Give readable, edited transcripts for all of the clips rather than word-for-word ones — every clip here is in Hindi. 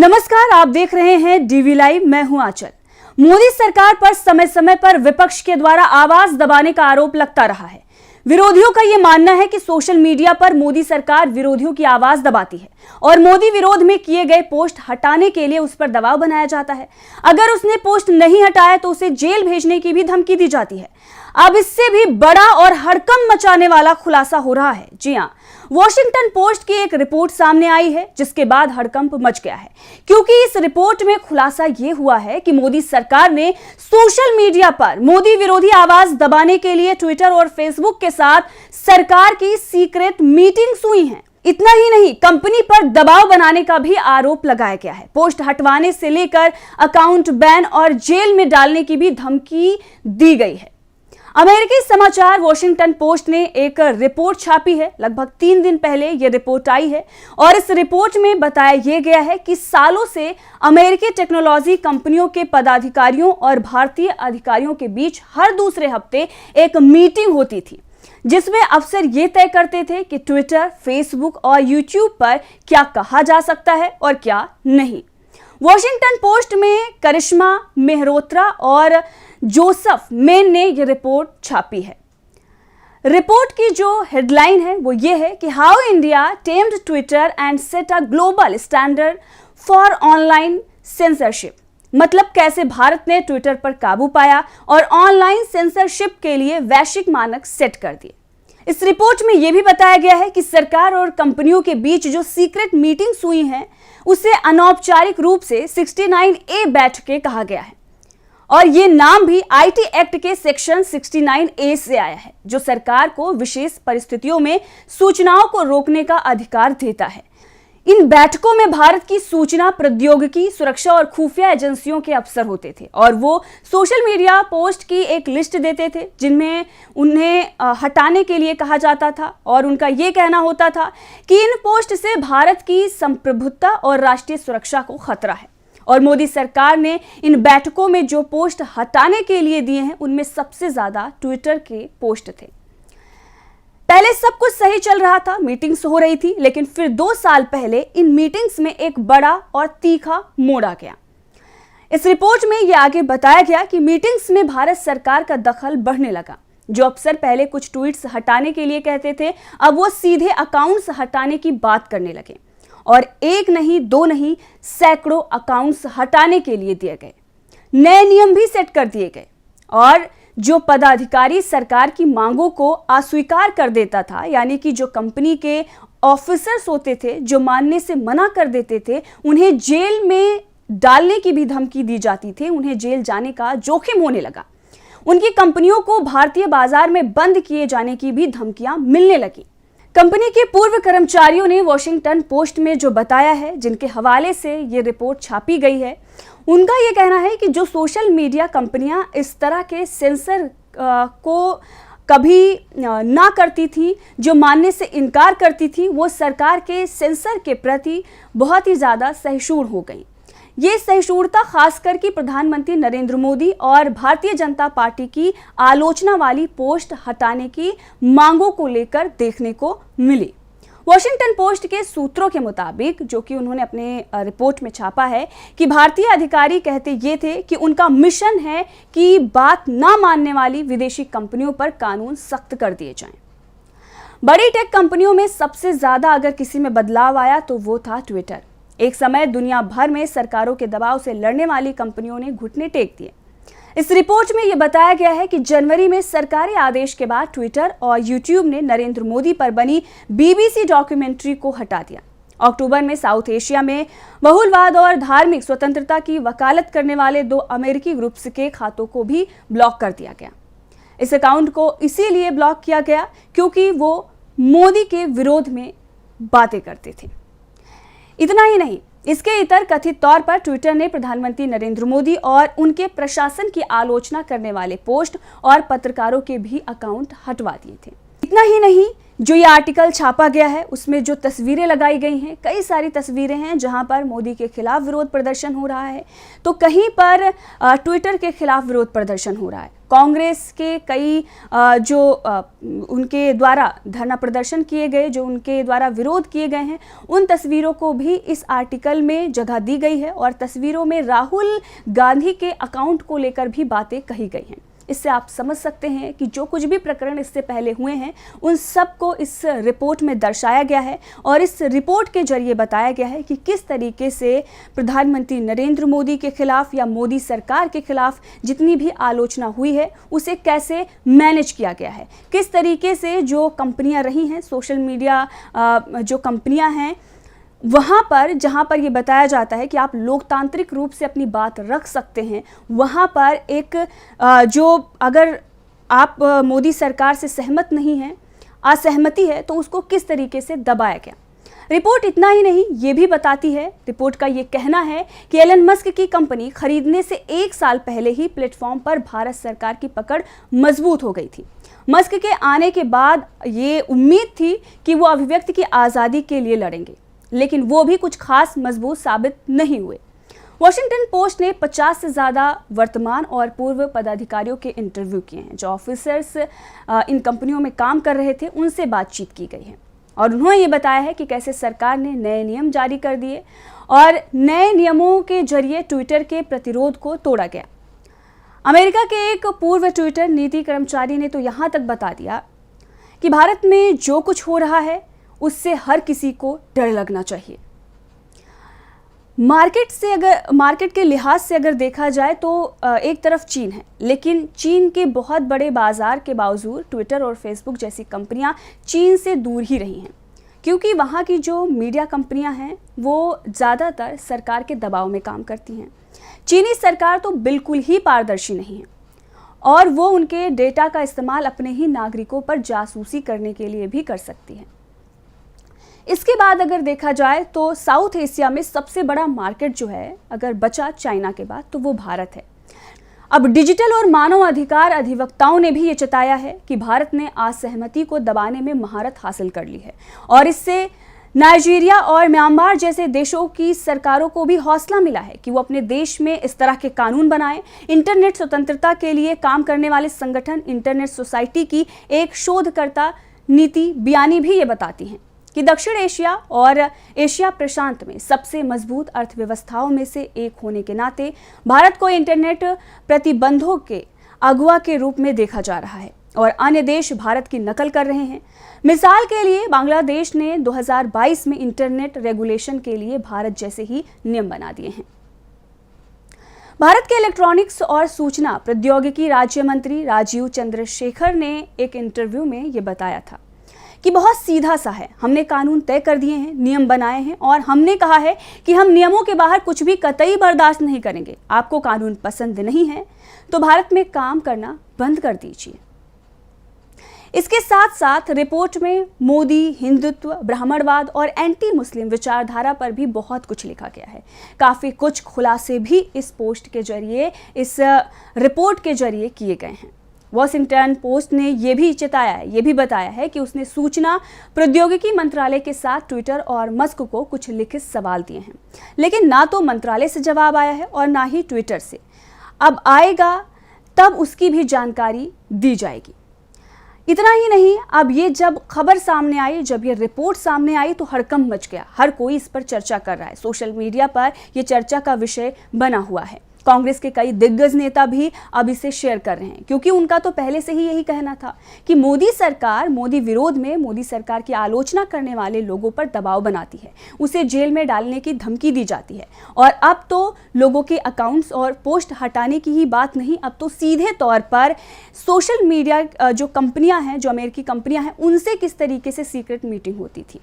नमस्कार, आप देख रहे हैं डीवी लाइव। मैं हूं आंचल। मोदी सरकार पर समय समय पर विपक्ष के द्वारा आवाज दबाने का आरोप लगता रहा है। विरोधियों का यह मानना है कि सोशल मीडिया पर मोदी सरकार विरोधियों की आवाज दबाती है और मोदी विरोध में किए गए पोस्ट हटाने के लिए उस पर दबाव बनाया जाता है। अगर उसने पोस्ट नहीं हटाया तो उसे जेल भेजने की भी धमकी दी जाती है। अब इससे भी बड़ा और हड़कंप मचाने वाला खुलासा हो रहा है। जी हां, वॉशिंगटन पोस्ट की एक रिपोर्ट सामने आई है जिसके बाद हड़कंप मच गया है, क्योंकि इस रिपोर्ट में खुलासा यह हुआ है कि मोदी सरकार ने सोशल मीडिया पर मोदी विरोधी आवाज दबाने के लिए ट्विटर और फेसबुक के साथ सरकार की सीक्रेट मीटिंग्स हुई हैं। इतना ही नहीं, कंपनी पर दबाव बनाने का भी आरोप लगाया गया है। पोस्ट हटवाने से लेकर अकाउंट बैन और जेल में डालने की भी धमकी दी गई है। अमेरिकी समाचार वॉशिंगटन पोस्ट ने एक रिपोर्ट छापी है। लगभग 3 दिन पहले यह रिपोर्ट आई है और इस रिपोर्ट में बताया यह गया है कि सालों से अमेरिकी टेक्नोलॉजी कंपनियों के पदाधिकारियों और भारतीय अधिकारियों के बीच हर दूसरे हफ्ते एक मीटिंग होती थी, जिसमें अफसर ये तय करते थे कि ट्विटर, फेसबुक और यूट्यूब पर क्या कहा जा सकता है और क्या नहीं। वॉशिंगटन पोस्ट में करिश्मा मेहरोत्रा और जोसेफ मेन ने यह रिपोर्ट छापी है। रिपोर्ट की जो हेडलाइन है वो ये है कि how India tamed Twitter and set a global standard for online censorship. मतलब कैसे भारत ने ट्विटर पर काबू पाया और ऑनलाइन सेंसरशिप के लिए वैश्विक मानक सेट कर दिए। इस रिपोर्ट में यह भी बताया गया है कि सरकार और कंपनियों के बीच जो सीक्रेट मीटिंग्स हुई हैं उसे अनौपचारिक रूप से 69A बैठकें कहा गया है और ये नाम भी आईटी एक्ट के सेक्शन 69A से आया है, जो सरकार को विशेष परिस्थितियों में सूचनाओं को रोकने का अधिकार देता है। इन बैठकों में भारत की सूचना प्रौद्योगिकी, सुरक्षा और खुफिया एजेंसियों के अफसर होते थे और वो सोशल मीडिया पोस्ट की एक लिस्ट देते थे जिनमें उन्हें हटाने के लिए कहा जाता था और उनका ये कहना होता था कि इन पोस्ट से भारत की संप्रभुता और राष्ट्रीय सुरक्षा को खतरा है। और मोदी सरकार ने इन बैठकों में जो पोस्ट हटाने के लिए दिए हैं उनमें सबसे ज्यादा ट्विटर के पोस्ट थे। पहले सब कुछ सही चल रहा था, मीटिंग्स हो रही थी, लेकिन फिर 2 साल पहले इन मीटिंग्स में एक बड़ा और तीखा मोड़ आ गया। इस रिपोर्ट में यह आगे बताया गया कि मीटिंग्स में भारत सरकार का दखल बढ़ने लगा। जो अफसर पहले कुछ ट्वीट्स हटाने के लिए कहते थे, अब वो सीधे अकाउंट्स हटाने की बात करने लगे और 1 नहीं 2 नहीं सैकड़ों अकाउंट्स हटाने के लिए दिए गए। नए नियम भी सेट कर दिए गए और जो पदाधिकारी सरकार की मांगों को अस्वीकार कर देता था, यानी कि जो कंपनी के ऑफिसर्स होते थे जो मानने से मना कर देते थे, उन्हें जेल में डालने की भी धमकी दी जाती थी। उन्हें जेल जाने का जोखिम होने लगा। उनकी कंपनियों को भारतीय बाजार में बंद किए जाने की भी धमकियां मिलने लगी। कंपनी के पूर्व कर्मचारियों ने वॉशिंगटन पोस्ट में जो बताया है, जिनके हवाले से ये रिपोर्ट छापी गई है, उनका ये कहना है कि जो सोशल मीडिया कंपनियां इस तरह के सेंसर को कभी ना करती थी, जो मानने से इनकार करती थी, वो सरकार के सेंसर के प्रति बहुत ही ज़्यादा सहिष्णु हो गई। ये सहिष्णुता खासकर कि प्रधानमंत्री नरेंद्र मोदी और भारतीय जनता पार्टी की आलोचना वाली पोस्ट हटाने की मांगों को लेकर देखने को मिली। वॉशिंगटन पोस्ट के सूत्रों के मुताबिक, जो कि उन्होंने अपने रिपोर्ट में छापा है, कि भारतीय अधिकारी कहते ये थे कि उनका मिशन है कि बात ना मानने वाली विदेशी कंपनियों पर कानून सख्त कर दिए जाएं। बड़ी टेक कंपनियों में सबसे ज्यादा अगर किसी में बदलाव आया तो वो था ट्विटर। एक समय दुनिया भर में सरकारों के दबाव से लड़ने वाली कंपनियों ने घुटने टेक दिए। इस रिपोर्ट में यह बताया गया है कि जनवरी में सरकारी आदेश के बाद ट्विटर और यूट्यूब ने नरेंद्र मोदी पर बनी बीबीसी डॉक्यूमेंट्री को हटा दिया। अक्टूबर में साउथ एशिया में बहुलवाद और धार्मिक स्वतंत्रता की वकालत करने वाले 2 अमेरिकी ग्रुप्स के खातों को भी ब्लॉक कर दिया गया। इस अकाउंट को इसीलिए ब्लॉक किया गया क्योंकि वो मोदी के विरोध में बातें करते थे। इतना ही नहीं, इसके इतर कथित तौर पर ट्विटर ने प्रधानमंत्री नरेंद्र मोदी और उनके प्रशासन की आलोचना करने वाले पोस्ट और पत्रकारों के भी अकाउंट हटवा दिए थे। इतना ही नहीं, जो ये आर्टिकल छापा गया है उसमें जो तस्वीरें लगाई गई हैं, कई सारी तस्वीरें हैं जहां पर मोदी के खिलाफ विरोध प्रदर्शन हो रहा है, तो कहीं पर ट्विटर के खिलाफ विरोध प्रदर्शन हो रहा है। कांग्रेस के कई उनके द्वारा धरना प्रदर्शन किए गए, जो उनके द्वारा विरोध किए गए हैं, उन तस्वीरों को भी इस आर्टिकल में जगह दी गई है और तस्वीरों में राहुल गांधी के अकाउंट को लेकर भी बातें कही गई हैं। इससे आप समझ सकते हैं कि जो कुछ भी प्रकरण इससे पहले हुए हैं उन सब को इस रिपोर्ट में दर्शाया गया है और इस रिपोर्ट के जरिए बताया गया है कि किस तरीके से प्रधानमंत्री नरेंद्र मोदी के खिलाफ या मोदी सरकार के खिलाफ जितनी भी आलोचना हुई है उसे कैसे मैनेज किया गया है, किस तरीके से जो कंपनियां रही हैं, सोशल मीडिया जो कंपनियां हैं, वहाँ पर जहाँ पर ये बताया जाता है कि आप लोकतांत्रिक रूप से अपनी बात रख सकते हैं, वहाँ पर एक जो अगर आप मोदी सरकार से सहमत नहीं हैं, असहमति है, तो उसको किस तरीके से दबाया गया। रिपोर्ट इतना ही नहीं, ये भी बताती है, रिपोर्ट का ये कहना है कि एलन मस्क की कंपनी खरीदने से 1 साल पहले ही प्लेटफॉर्म पर भारत सरकार की पकड़ मजबूत हो गई थी। मस्क के आने के बाद ये उम्मीद थी कि वो अभिव्यक्ति की आज़ादी के लिए लड़ेंगे, लेकिन वो भी कुछ खास मजबूत साबित नहीं हुए। वॉशिंगटन पोस्ट ने 50 से ज़्यादा वर्तमान और पूर्व पदाधिकारियों के इंटरव्यू किए हैं, जो ऑफिसर्स इन कंपनियों में काम कर रहे थे, उनसे बातचीत की गई है और उन्होंने ये बताया है कि कैसे सरकार ने नए नियम जारी कर दिए और नए नियमों के जरिए ट्विटर के प्रतिरोध को तोड़ा गया। अमेरिका के एक पूर्व ट्विटर नीति कर्मचारी ने तो यहाँ तक बता दिया कि भारत में जो कुछ हो रहा है उससे हर किसी को डर लगना चाहिए। मार्केट के लिहाज से अगर देखा जाए तो एक तरफ चीन है, लेकिन चीन के बहुत बड़े बाजार के बावजूद ट्विटर और फेसबुक जैसी कंपनियां चीन से दूर ही रही हैं, क्योंकि वहां की जो मीडिया कंपनियां हैं वो ज़्यादातर सरकार के दबाव में काम करती हैं। चीनी सरकार तो बिल्कुल ही पारदर्शी नहीं है और वो उनके डेटा का इस्तेमाल अपने ही नागरिकों पर जासूसी करने के लिए भी कर सकती है। इसके बाद अगर देखा जाए तो साउथ एशिया में सबसे बड़ा मार्केट जो है, अगर बचा चाइना के बाद, तो वो भारत है। अब डिजिटल और मानव अधिकार अधिवक्ताओं ने भी ये चताया है कि भारत ने असहमति को दबाने में महारत हासिल कर ली है और इससे नाइजीरिया और म्यांमार जैसे देशों की सरकारों को भी हौसला मिला है कि वो अपने देश में इस तरह के कानून बनाएं। इंटरनेट स्वतंत्रता के लिए काम करने वाले संगठन इंटरनेट सोसाइटी की एक शोधकर्ता नीति बियानी भी ये बताती हैं कि दक्षिण एशिया और एशिया प्रशांत में सबसे मजबूत अर्थव्यवस्थाओं में से एक होने के नाते भारत को इंटरनेट प्रतिबंधों के अगुवा के रूप में देखा जा रहा है और अन्य देश भारत की नकल कर रहे हैं। मिसाल के लिए बांग्लादेश ने 2022 में इंटरनेट रेगुलेशन के लिए भारत जैसे ही नियम बना दिए हैं। भारत के इलेक्ट्रॉनिक्स और सूचना प्रौद्योगिकी राज्य मंत्री राजीव चंद्रशेखर ने एक इंटरव्यू में ये बताया था कि बहुत सीधा सा है, हमने कानून तय कर दिए हैं, नियम बनाए हैं और हमने कहा है कि हम नियमों के बाहर कुछ भी कतई बर्दाश्त नहीं करेंगे। आपको कानून पसंद नहीं है तो भारत में काम करना बंद कर दीजिए। इसके साथ साथ रिपोर्ट में मोदी, हिंदुत्व, ब्राह्मणवाद और एंटी मुस्लिम विचारधारा पर भी बहुत कुछ लिखा गया है। काफ़ी कुछ खुलासे भी इस पोस्ट के जरिए, इस रिपोर्ट के जरिए किए गए हैं। वॉशिंगटन पोस्ट ने यह भी चेताया है, ये भी बताया है कि उसने सूचना प्रौद्योगिकी मंत्रालय के साथ ट्विटर और मस्क को कुछ लिखित सवाल दिए हैं, लेकिन ना तो मंत्रालय से जवाब आया है और ना ही ट्विटर से। अब आएगा तब उसकी भी जानकारी दी जाएगी। इतना ही नहीं, अब ये जब खबर सामने आई, जब ये रिपोर्ट सामने आई तो हड़कंप मच गया। हर कोई इस पर चर्चा कर रहा है, सोशल मीडिया पर ये चर्चा का विषय बना हुआ है। कांग्रेस के कई दिग्गज नेता भी अब इसे शेयर कर रहे हैं, क्योंकि उनका तो पहले से ही यही कहना था कि मोदी सरकार मोदी विरोध में मोदी सरकार की आलोचना करने वाले लोगों पर दबाव बनाती है, उसे जेल में डालने की धमकी दी जाती है। और अब तो लोगों के अकाउंट्स और पोस्ट हटाने की ही बात नहीं, अब तो सीधे तौर पर सोशल मीडिया जो कंपनियां हैं, जो अमेरिकी कंपनियां हैं, उनसे किस तरीके से सीक्रेट मीटिंग होती थी।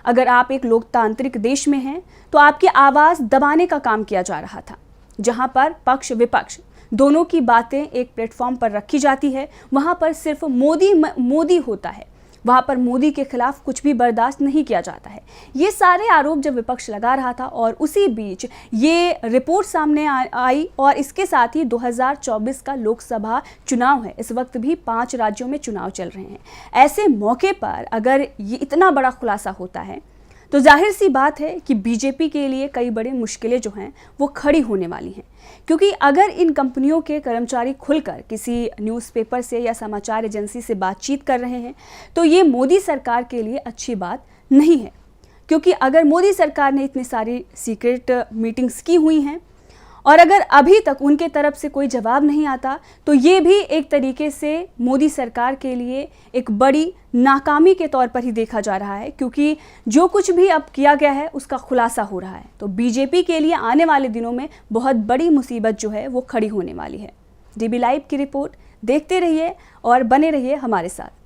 अगर आप एक लोकतांत्रिक देश में हैं तो आपकी आवाज़ दबाने का काम किया जा रहा था। जहां पर पक्ष विपक्ष दोनों की बातें एक प्लेटफॉर्म पर रखी जाती है, वहां पर सिर्फ मोदी होता है, वहां पर मोदी के खिलाफ कुछ भी बर्दाश्त नहीं किया जाता है। ये सारे आरोप जब विपक्ष लगा रहा था और उसी बीच ये रिपोर्ट सामने आई और इसके साथ ही 2024 का लोकसभा चुनाव है। इस वक्त भी 5 राज्यों में चुनाव चल रहे हैं। ऐसे मौके पर अगर ये इतना बड़ा खुलासा होता है तो जाहिर सी बात है कि बीजेपी के लिए कई बड़ी मुश्किलें जो हैं वो खड़ी होने वाली हैं, क्योंकि अगर इन कंपनियों के कर्मचारी खुलकर किसी न्यूज़पेपर से या समाचार एजेंसी से बातचीत कर रहे हैं तो ये मोदी सरकार के लिए अच्छी बात नहीं है। क्योंकि अगर मोदी सरकार ने इतनी सारी सीक्रेट मीटिंग्स की हुई हैं और अगर अभी तक उनके तरफ से कोई जवाब नहीं आता तो ये भी एक तरीके से मोदी सरकार के लिए एक बड़ी नाकामी के तौर पर ही देखा जा रहा है, क्योंकि जो कुछ भी अब किया गया है उसका खुलासा हो रहा है। तो बीजेपी के लिए आने वाले दिनों में बहुत बड़ी मुसीबत जो है वो खड़ी होने वाली है। डीबी लाइव की रिपोर्ट देखते रहिए और बने रहिए हमारे साथ।